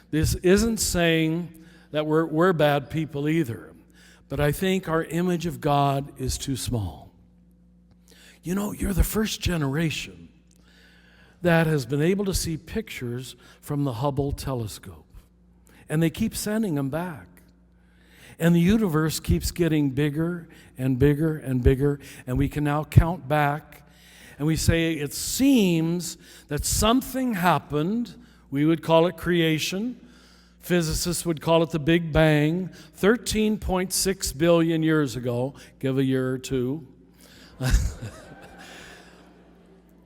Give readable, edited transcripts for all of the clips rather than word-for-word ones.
This isn't saying that we're bad people either, but I think our image of God is too small. You know, you're the first generation that has been able to see pictures from the Hubble telescope, and they keep sending them back. And the universe keeps getting bigger and bigger and bigger, and we can now count back, and we say it seems that something happened. We would call it creation. Physicists would call it the Big Bang, 13.6 billion years ago. Give a year or two.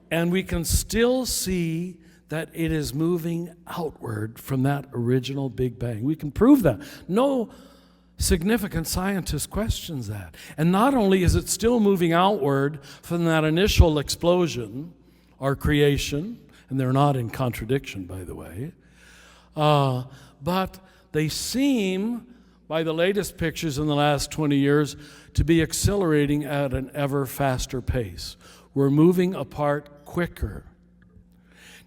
And we can still see that it is moving outward from that original Big Bang. We can prove that. No significant scientist questions that. And not only is it still moving outward from that initial explosion or creation, and they're not in contradiction, by the way, but they seem, by the latest pictures in the last 20 years, to be accelerating at an ever faster pace. We're moving apart quicker.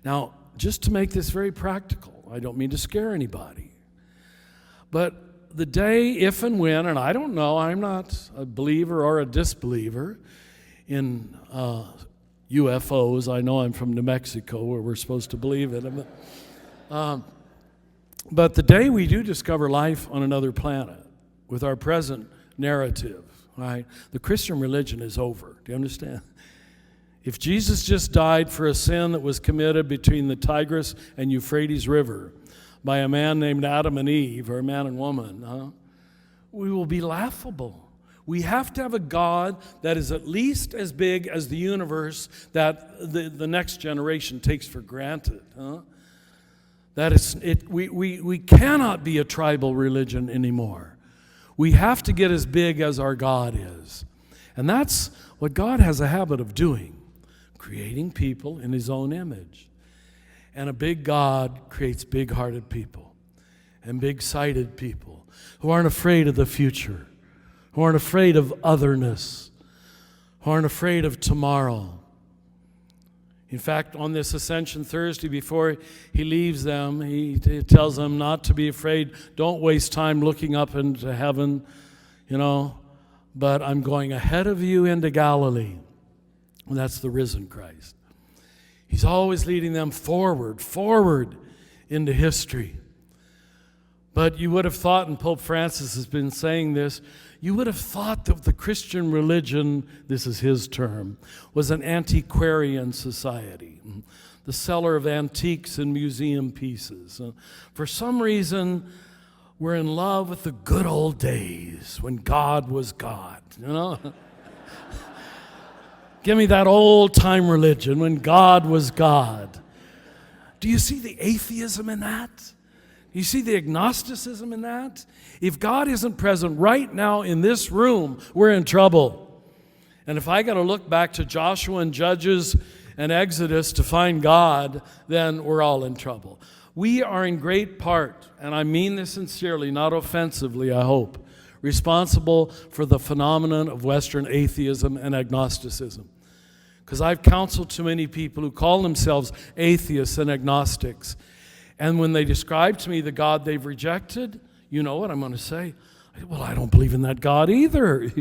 Now, just to make this very practical, I don't mean to scare anybody, but the day, if and when, and I don't know, I'm not a believer or a disbeliever in UFOs. I know I'm from New Mexico where we're supposed to believe in them. But the day we do discover life on another planet with our present narrative, right, the Christian religion is over. Do you understand? If Jesus just died for a sin that was committed between the Tigris and Euphrates River by a man named Adam and Eve, or a man and woman, we will be laughable. We have to have a God that is at least as big as the universe that the next generation takes for granted. We cannot be a tribal religion anymore. We have to get as big as our God is. And that's what God has a habit of doing, creating people in His own image. And a big God creates big-hearted people and big-sighted people who aren't afraid of the future, who aren't afraid of otherness, who aren't afraid of tomorrow. In fact, on this Ascension Thursday, before He leaves them, He tells them not to be afraid. Don't waste time looking up into heaven, but I'm going ahead of you into Galilee. And that's the risen Christ. He's always leading them forward into history. But you would have thought, and Pope Francis has been saying this, you would have thought that the Christian religion, this is his term, was an antiquarian society, the seller of antiques and museum pieces. For some reason, we're in love with the good old days when God was God, Give me that old-time religion when God was God. Do you see the atheism in that? Do you see the agnosticism in that? If God isn't present right now in this room, we're in trouble. And if I got to look back to Joshua and Judges and Exodus to find God, then we're all in trouble. We are in great part, and I mean this sincerely, not offensively, I hope, responsible for the phenomenon of Western atheism and agnosticism. Because I've counseled too many people who call themselves atheists and agnostics. And when they describe to me the God they've rejected, you know what I'm going to say? Well, I don't believe in that God either.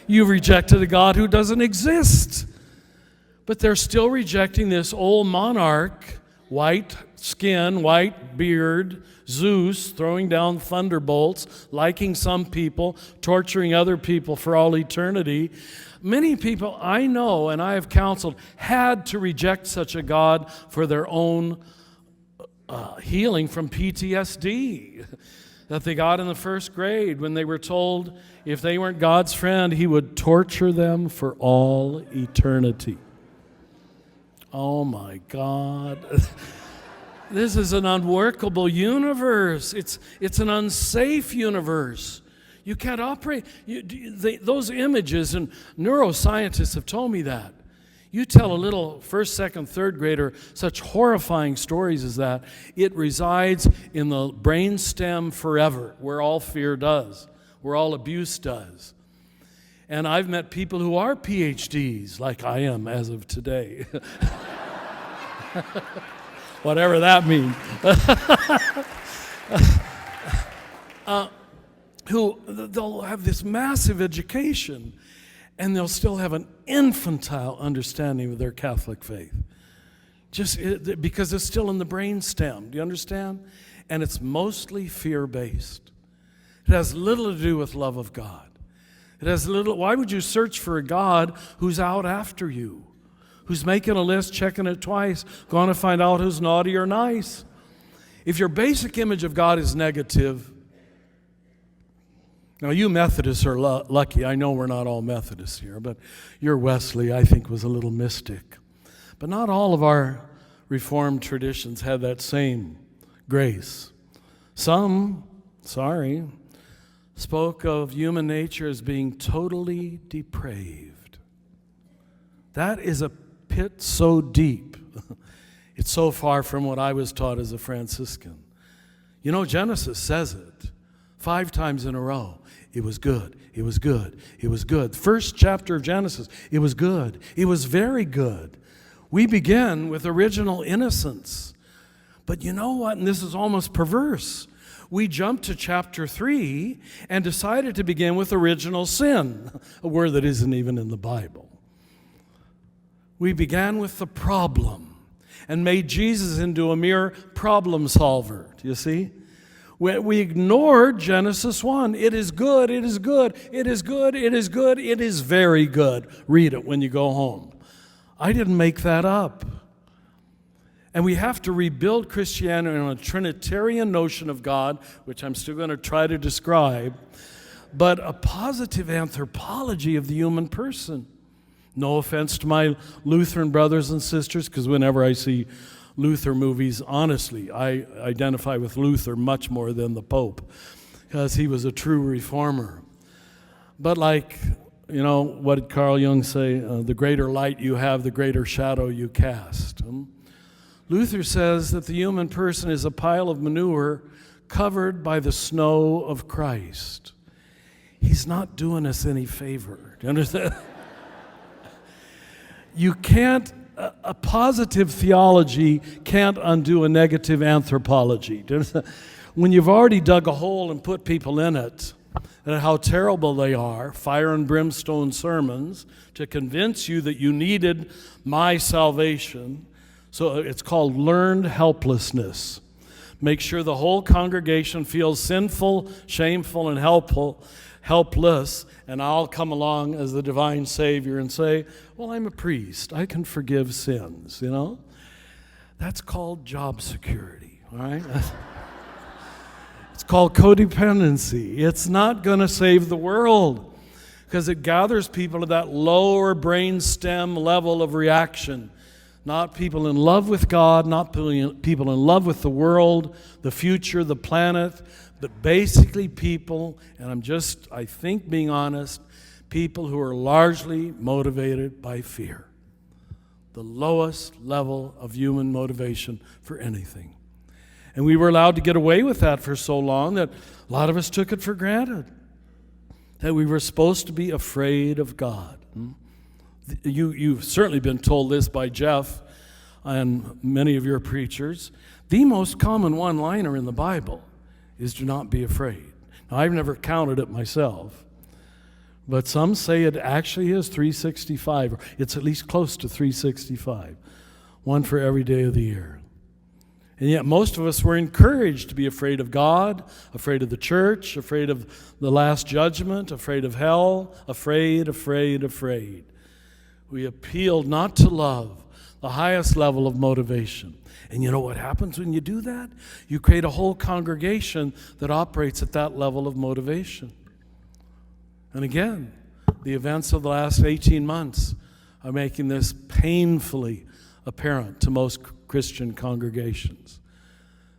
You've rejected a God who doesn't exist. But they're still rejecting this old monarch, white skin, white beard, Zeus throwing down thunderbolts, liking some people, torturing other people for all eternity. Many people I know and I have counseled had to reject such a God for their own healing from PTSD that they got in the first grade when they were told if they weren't God's friend, He would torture them for all eternity. Oh my God. This is an unworkable universe. It's an unsafe universe. You can't operate. Those images, and neuroscientists have told me that. You tell a little first, second, third grader such horrifying stories as that, it resides in the brainstem forever, where all fear does, where all abuse does. And I've met people who are PhDs, like I am as of today. Whatever that means. who they'll have this massive education, and they'll still have an infantile understanding of their Catholic faith. Just because it's still in the brain stem. Do you understand? And it's mostly fear-based. It has little to do with love of God. It has little. Why would you search for a God who's out after you, who's making a list, checking it twice, going to find out who's naughty or nice? If your basic image of God is negative, now you Methodists are lucky. I know we're not all Methodists here, but your Wesley, I think, was a little mystic. But not all of our Reformed traditions had that same grace. Some, spoke of human nature as being totally depraved. That is a pit so deep. It's so far from what I was taught as a Franciscan. You know, Genesis says it 5 times in a row. It was good. It was good. It was good. First chapter of Genesis, it was good. It was very good. We begin with original innocence. But you know what? And this is almost perverse. We jumped to chapter 3 and decided to begin with original sin, a word that isn't even in the Bible. We began with the problem and made Jesus into a mere problem solver. Do you see? We ignored Genesis 1. It is good, it is good, it is good, it is good, it is very good. Read it when you go home. I didn't make that up. And we have to rebuild Christianity on a Trinitarian notion of God, which I'm still going to try to describe, but a positive anthropology of the human person. No offense to my Lutheran brothers and sisters, because whenever I see Luther movies, honestly, I identify with Luther much more than the Pope, because he was a true reformer. But like, you know, what did Carl Jung say? The greater light you have, the greater shadow you cast. Luther says that the human person is a pile of manure covered by the snow of Christ. He's not doing us any favor. Do you understand? You can't, a positive theology can't undo a negative anthropology. Do you understand? When you've already dug a hole and put people in it, and how terrible they are, fire and brimstone sermons, to convince you that you needed my salvation. So it's called learned helplessness. Make sure the whole congregation feels sinful, shameful, and helpless, and I'll come along as the divine Savior and say, well, I'm a priest. I can forgive sins, you know? That's called job security, all right? It's called codependency. It's not going to save the world because it gathers people to that lower brainstem level of reaction. Not people in love with God, not people in love with the world, the future, the planet, but basically people, and I think being honest, people who are largely motivated by fear. The lowest level of human motivation for anything. And we were allowed to get away with that for so long that a lot of us took it for granted, that we were supposed to be afraid of God. You've certainly been told this by Jeff and many of your preachers. The most common one-liner in the Bible is do not be afraid. Now, I've never counted it myself, but some say it actually is 365, or it's at least close to 365, one for every day of the year. And yet most of us were encouraged to be afraid of God, afraid of the church, afraid of the last judgment, afraid of hell, afraid. We appealed not to love, the highest level of motivation. And you know what happens when you do that? You create a whole congregation that operates at that level of motivation. And again, the events of the last 18 months are making this painfully apparent to most Christian congregations,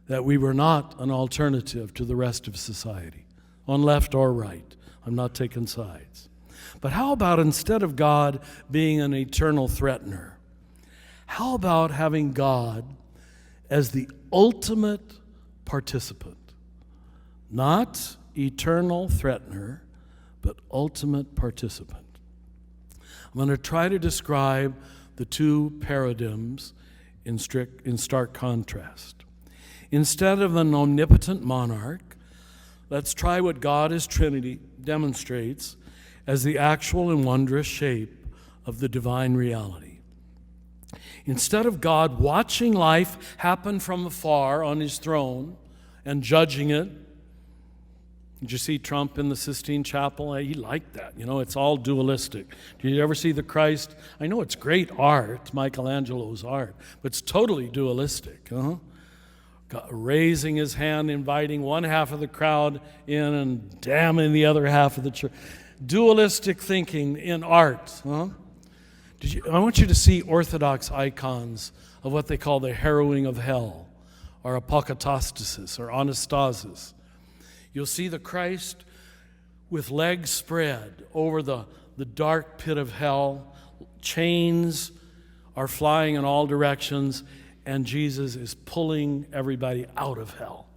that we were not an alternative to the rest of society, on left or right. I'm not taking sides. But how about instead of God being an eternal threatener, how about having God as the ultimate participant? Not eternal threatener, but ultimate participant. I'm going to try to describe the two paradigms in stark contrast. Instead of an omnipotent monarch, let's try what God as Trinity demonstrates as the actual and wondrous shape of the divine reality. Instead of God watching life happen from afar on his throne and judging it, did you see Trump in the Sistine Chapel? He liked that. It's all dualistic. Did you ever see the Christ? I know it's great art, Michelangelo's art, but it's totally dualistic. God raising his hand, inviting one half of the crowd in and damning the other half of the church. Dualistic thinking in art. I want you to see Orthodox icons of what they call the harrowing of hell, or apokatastasis, or anastasis. You'll see the Christ with legs spread over the dark pit of hell. Chains are flying in all directions, and Jesus is pulling everybody out of hell.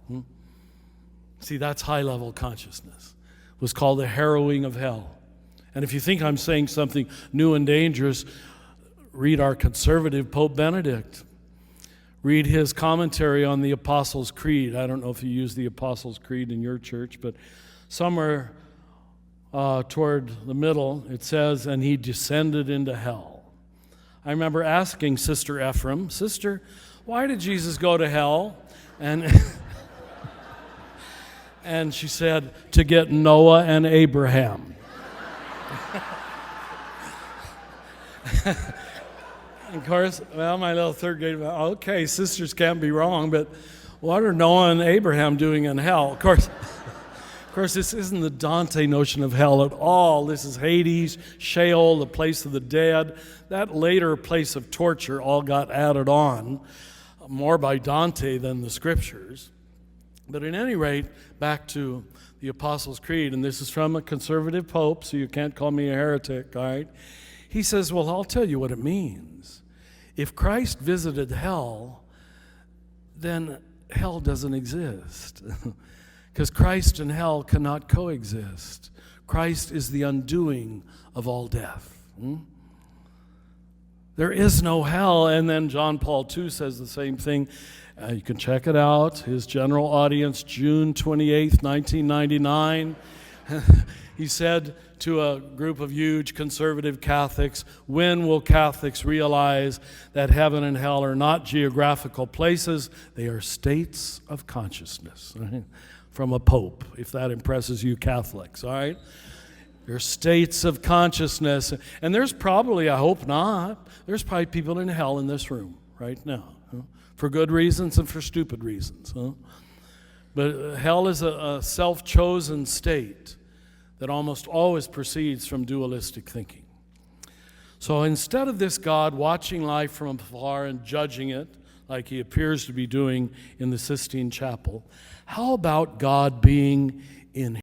See, that's high-level consciousness. It was called the harrowing of hell. And if you think I'm saying something new and dangerous, read our conservative Pope Benedict. Read his commentary on the Apostles' Creed. I don't know if you use the Apostles' Creed in your church, but somewhere toward the middle it says, and he descended into hell. I remember asking Sister Ephraim, Sister, why did Jesus go to hell? And and she said, to get Noah and Abraham. Of course, my little third grade, okay, sisters can't be wrong, but what are Noah and Abraham doing in hell? Of course, this isn't the Dante notion of hell at all. This is Hades, Sheol, the place of the dead. That later place of torture all got added on, more by Dante than the scriptures. But at any rate, back to the Apostles' Creed, and this is from a conservative pope, so you can't call me a heretic, all right? He says, well, I'll tell you what it means. If Christ visited hell, then hell doesn't exist. Because Christ and hell cannot coexist. Christ is the undoing of all death. There is no hell. And then John Paul II says the same thing. You can check it out. His general audience, June 28th, 1999. He said to a group of huge conservative Catholics, when will Catholics realize that heaven and hell are not geographical places, they are states of consciousness? Right? From a pope, if that impresses you Catholics, all right? They're states of consciousness. And there's probably, I hope not, there's probably people in hell in this room right now, for good reasons and for stupid reasons. But hell is a self-chosen state that almost always proceeds from dualistic thinking. So instead of this God watching life from afar and judging it, like he appears to be doing in the Sistine Chapel, how about God being in